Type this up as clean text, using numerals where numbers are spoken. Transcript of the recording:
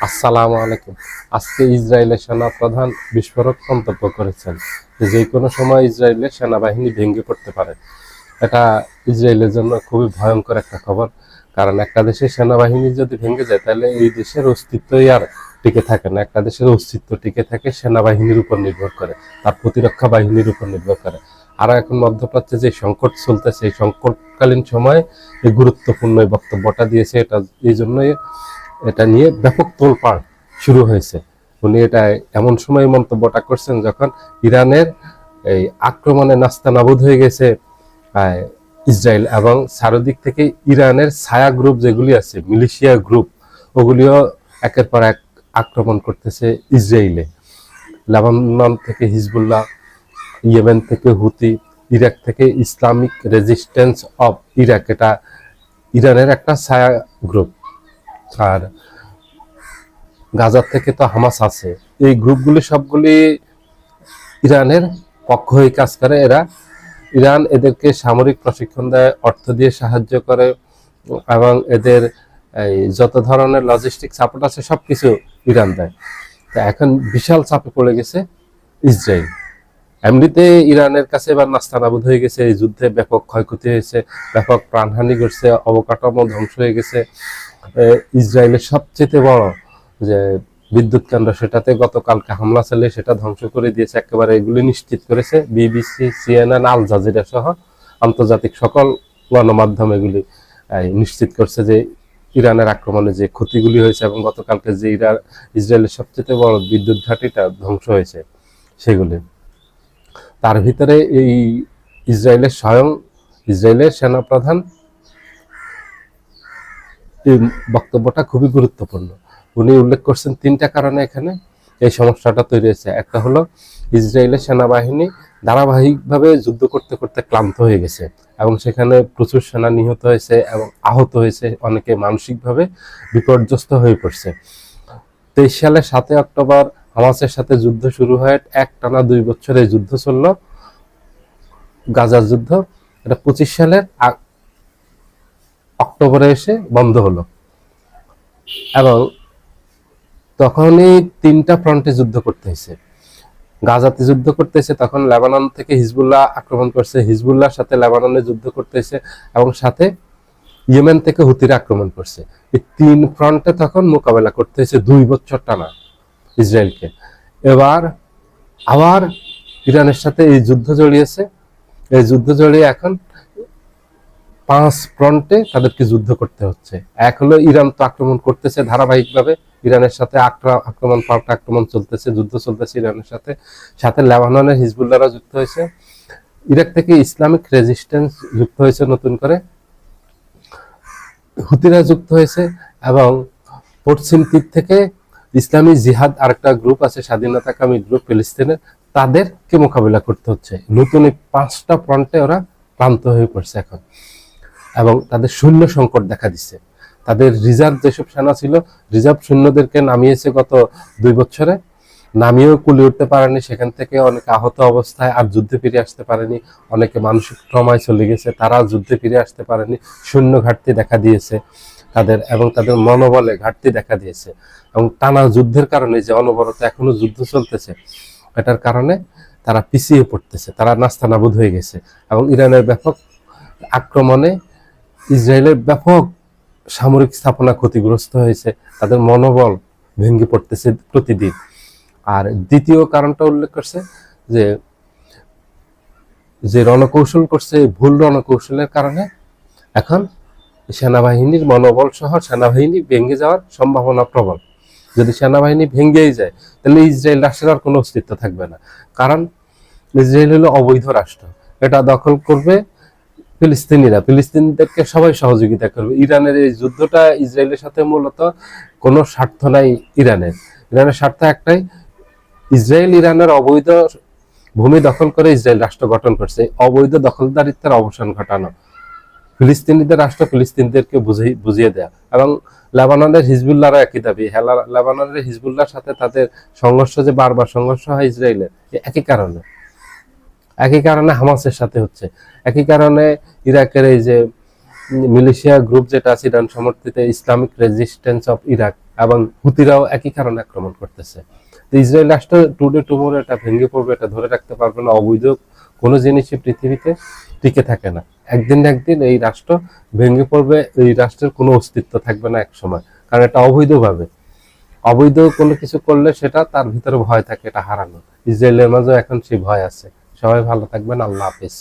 আসসালামু আলাইকুম। আজকে ইসরায়েলের সেনা প্রধান বিস্ফোরক মন্তব্য করেছেন যে কোনো সময় ইসরায়েলের সেনাবাহিনী ভেঙে পড়তে পারে। এটা ইসরায়েলের জন্য খুবই ভয়ঙ্কর একটা খবর। কারণ একটা দেশের সেনাবাহিনী যদি ভেঙে যায় তাহলে এই দেশের অস্তিত্বই আর টিকে থাকে না। একটা দেশের অস্তিত্ব টিকে থাকে সেনাবাহিনীর উপর নির্ভর করে, তার প্রতিরক্ষা বাহিনীর উপর নির্ভর করে। আর এখন মধ্যপ্রাচ্যে যে সংকট চলতেছে, এই সংকটকালীন সময়ে এই গুরুত্বপূর্ণ এই বক্তব্যটা দিয়েছে। এটা এই জন্যই এটা নিয়ে ব্যাপক তোলপাড় শুরু হয়েছে। উনি এটা এমন সময় মন্তব্যটা করছেন যখন ইরানের এই আক্রমণে নাস্তানাবুদ হয়ে গেছে ইসরায়েল, এবং চারদিক থেকে ইরানের ছায়া গ্রুপ যেগুলি আছে, মিলিশিয়া গ্রুপ, ওগুলিও একের পর এক আক্রমণ করতেছে ইসরায়েলে। লেবানন থেকে হিজবুল্লাহ, ইয়েমেন থেকে হুতি, ইরাক থেকে ইসলামিক রেজিস্ট্যান্স অফ ইরাক, এটা ইরানের একটা ছায়া গ্রুপ। আর গাজার থেকে তো হামাস আছে। এই গ্রুপগুলি সবগুলি ইরানের পক্ষ হয়ে কাজ করে। ইরান এদেরকে সামরিক প্রশিক্ষণ দেয়, অর্থ দিয়ে সাহায্য করে, এবং এদের এই যত ধরনের লজিস্টিক সাপোর্ট আছে সবকিছু ইরান দেয়। তা এখন বিশাল চাপে পড়ে গেছে ইসরায়েল। এমনিতে ইরানের কাছে এবার নাস্তানাবুদ হয়ে গেছে। এই যুদ্ধে ব্যাপক ক্ষয়ক্ষতি হয়েছে, ব্যাপক প্রাণহানি ঘটছে, অবকাঠামো ধ্বংস হয়ে গেছে। ইসরায়েলের সবচেয়ে বড় যে বিদ্যুৎ কেন্দ্র, সেটাতে গতকালকে হামলা চালিয়ে সেটা ধ্বংস করে দিয়েছে। একেবারে এগুলি নিশ্চিত করেছে বিবিসি, সিএনএন, আল জাজিরা সহ আন্তর্জাতিক সকল গণমাধ্যম এগুলি নিশ্চিত করছে যে ইরানের আক্রমণে যে ক্ষতিগুলি হয়েছে, এবং গতকালকে যে ইসরায়েলের সবচেয়ে বড় বিদ্যুৎ ঘাঁটিটা ধ্বংস হয়েছে সেগুলি। তার ভিতরে এই ইসরায়েলের সেনাপ্রধান এই বক্তব্যটা খুবই গুরুত্বপূর্ণ। উনি উল্লেখ করছেন তিনটা কারণে এখানে এই সমস্যাটা তৈরি হয়েছে। একটা হলো ইসরায়েলের সেনাবাহিনী ধারাবাহিকভাবে যুদ্ধ করতে করতে ক্লান্ত হয়ে গেছে, এবং সেখানে প্রচুর সেনা নিহত হয়েছে এবং আহত হয়েছে, অনেকে মানসিকভাবে বিপর্যস্ত হয়ে পড়ছে। 23 সালের 7 অক্টোবর হামাসের সাথে যুদ্ধ শুরু হয়, একটানা 2 বছর এই যুদ্ধ চলল, গাজার যুদ্ধ। এটা 25 সালের অক্টোবরে এসে বন্ধ হলো, এবং তখনই 3টা ফ্রন্টে যুদ্ধ করতে হয়েছে। গাজাতে যুদ্ধ করতেছে, তখন লেবানন থেকে হিজবুল্লাহ আক্রমণ করছে, হিজবুল্লাহর সাথে লেবাননে যুদ্ধ করতেছে, এবং সাথে ইয়েমেন থেকে হুতিরা আক্রমণ করছে। এই 3 ফ্রন্টে তখন মোকাবেলা করতে হয়েছে 2 বছর টানা ইসরায়েলকে। এবার আবার ইরানের সাথে এই যুদ্ধ জড়িয়েছে। এই যুদ্ধ জড়িয়ে এখন 5 ফ্রন্টে তাদেরকে যুদ্ধ করতে হচ্ছে। এক হলো ইরান তো আক্রমণ করতেছে ধারাবাহিকভাবে, ইরানের সাথে আক্রমণ পাল্টা আক্রমণ চলতেছে, যুদ্ধ চলতেছে ইরানের সাথে। সাথে লেবাননের হিজবুল্লাহরা যুক্ত হয়েছে, ইরাক থেকে ইসলামিক রেজিস্ট্যান্স যুক্ত হয়েছে, নতুন করে হুতিরা যুক্ত হয়েছে, এবং পশ্চিম দিক থেকে ইসলামী জিহাদ আরেকটা গ্রুপ আছে, স্বাধীনতাকামী গ্রুপ ফিলিস্তিনের, তাদেরকে মোকাবিলা করতে হচ্ছে। নতুন এই 5টা ফ্রন্টে ওরা ক্লান্ত হয়ে পড়ছে এখন, এবং তাদের সৈন্য সংকট দেখা দিচ্ছে। তাদের রিজার্ভ যেসব সেনা ছিল, রিজার্ভ সৈন্যদেরকে নামিয়েছে গত 2 বছরে, নামিয়েও কুলিয়ে উঠতে পারেনি। সেখান থেকে অনেকে আহত অবস্থায় আর যুদ্ধে ফিরে আসতে পারেনি, অনেকে মানসিক ট্রমায় চলে গেছে, তারা যুদ্ধে ফিরে আসতে পারেনি। সৈন্য ঘাটতি দেখা দিয়েছে তাদের, এবং তাদের মনোবলে ঘাটতি দেখা দিয়েছে, এবং টানা যুদ্ধের কারণে যে অনবরত এখনো যুদ্ধ চলতেছে, এটার কারণে তারা পিছিয়ে পড়তেছে, তারা নাস্তানাবুদ হয়ে গেছে। এবং ইরানের ব্যাপক আক্রমণে ইসরায়েলের ব্যাপক সামরিক স্থাপনা ক্ষতিগ্রস্ত হয়েছে, তাদের মনোবল ভেঙে পড়তেছে প্রতিদিন। আর দ্বিতীয় কারণটা উল্লেখ করছে যে রণকৌশল করছে, ভুল রণকৌশলের কারণে এখন সেনাবাহিনীর মনোবল সহ সেনাবাহিনী ভেঙে যাওয়ার সম্ভাবনা প্রবল। যদি সেনাবাহিনী ভেঙেই যায় তাহলে ইসরায়েল রাষ্ট্রের আর কোনো অস্তিত্ব থাকবে না। কারণ ইসরায়েল হলো অবৈধ রাষ্ট্র, এটা দখল করবে ফিলিস্তিনিদেরকে সবাই সহযোগিতা করবে। ইরানের এই যুদ্ধটা ইসরায়েলের সাথে মূলত কোনো স্বার্থ নাই ইরানের স্বার্থ একটাই, ইসরায়েল ইরানের অবৈধ ভূমি দখল করে ইসরায়েল রাষ্ট্র গঠন করছে, অবৈধ দখলদারিত্বের অবসান ঘটানো, ফিলিস্তিনিদের রাষ্ট্র ফিলিস্তিনিদেরকে বুঝিয়ে দেয়া। এবং লেবাননের হিজবুল্লাহরও একই দাবি। লেবাননের হিজবুল্লাহর সাথে তাদের সংঘর্ষ, যে বারবার সংঘর্ষ হয় ইসরায়েলের, একই কারণে হামাসের সাথে হচ্ছে, একই কারণে ইরাকের এই যে মিলিশিয়া গ্রুপ যেটা আছে ইরান সমর্থিত ইসলামিক রেজিস্ট্যান্স অফ ইরাক এবং হুতিরাও একই কারণে আক্রমণ করতেছে। তো ইসরায়েল রাষ্ট্র টুডে টুমোরো এটা ভেঙে পড়বে, এটা ধরে রাখতে পারবে না। অবৈধ কোনো জিনিসই পৃথিবীতে টিকে থাকে না, একদিন না একদিন এই রাষ্ট্র ভেঙে পড়বে, এই রাষ্ট্রের কোনো অস্তিত্ব থাকবে না এক সময়, কারণ এটা অবৈধভাবে, অবৈধ কোনো কিছু করলে সেটা তার ভিতরে ভয় থাকে এটা হারানো। ইসরায়েলের মাঝে এখন সেই ভয় আছে। সবাই ভালো থাকবেন, আল্লাহ হাফেজ।